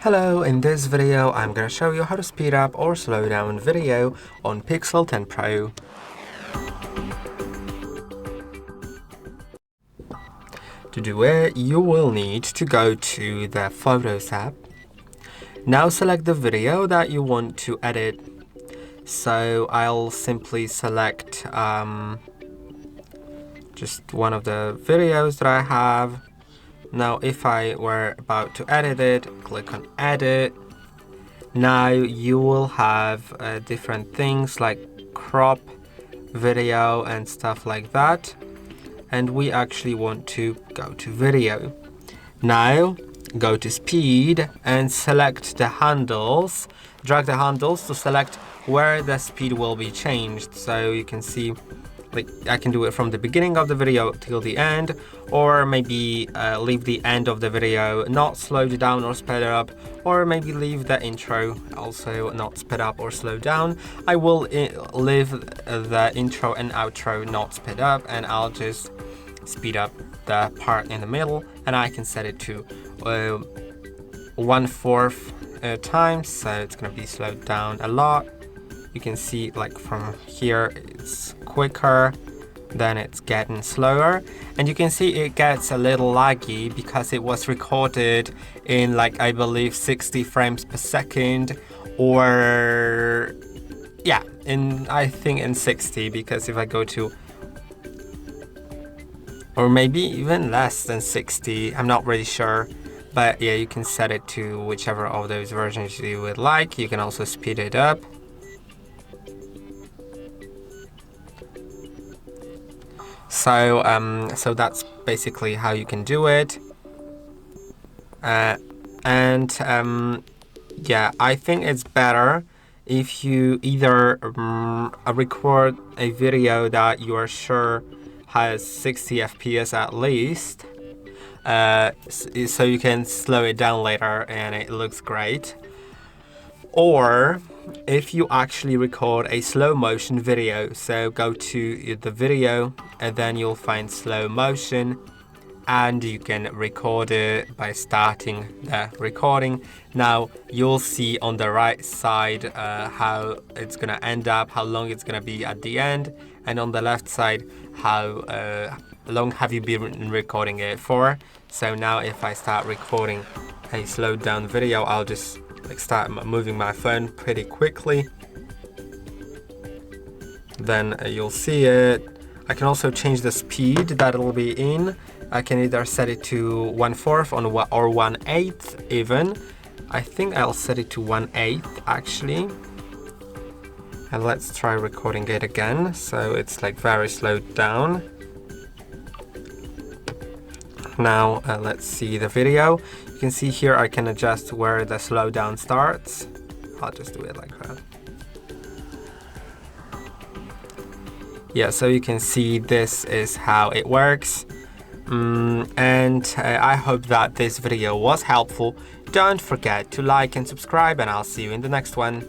Hello, in this video I'm gonna show you how to speed up or slow down video on Pixel 10 Pro. To do it, you will need to go to the Photos app. Now select the video that you want to edit. So I'll simply select just one of the videos that I have. Now if I were about to edit it, click on edit. Now you will have different things like crop, video and stuff like that. And we actually want to go to video. Now go to speed and select the handles. Drag the handles to select where the speed will be changed. So you can see, like, I can do it from the beginning of the video till the end, or maybe leave the end of the video not slowed down or sped up, or maybe leave the intro also not sped up or slowed down. I will leave the intro and outro not sped up, and I'll just speed up the part in the middle, and I can set it to 1/4 times, so it's gonna be slowed down a lot. You can see, like, from here it's quicker, then it's getting slower, and you can see it gets a little laggy because it was recorded in, like, I believe 60 frames per second, or yeah, I think in 60, because if I go to, or maybe even less than 60, I'm not really sure. But yeah, you can set it to whichever of those versions you would like. You can also speed it up. So that's basically how you can do it. Yeah, I think it's better if you either record a video that you are sure has 60 FPS at least, so you can slow it down later and it looks great. Or if you actually record a slow motion video, so go to the video and then you'll find slow motion, and you can record it by starting the recording. Now you'll see on the right side how it's gonna end up, how long it's gonna be at the end, and on the left side how long have you been recording it for. So now if I start recording a slowed down video, I'll just start moving my phone pretty quickly. Then you'll see it. I can also change the speed that it'll be in. I can either set it to 1/4 or 1/8 even. I think I'll set it to 1/8 actually. And let's try recording it again. So it's like very slowed down. Now let's see the video. You can see here I can adjust where the slowdown starts. I'll just do it like that. Yeah, so you can see this is how it works. And I hope that this video was helpful. Don't forget to like and subscribe, and I'll see you in the next one.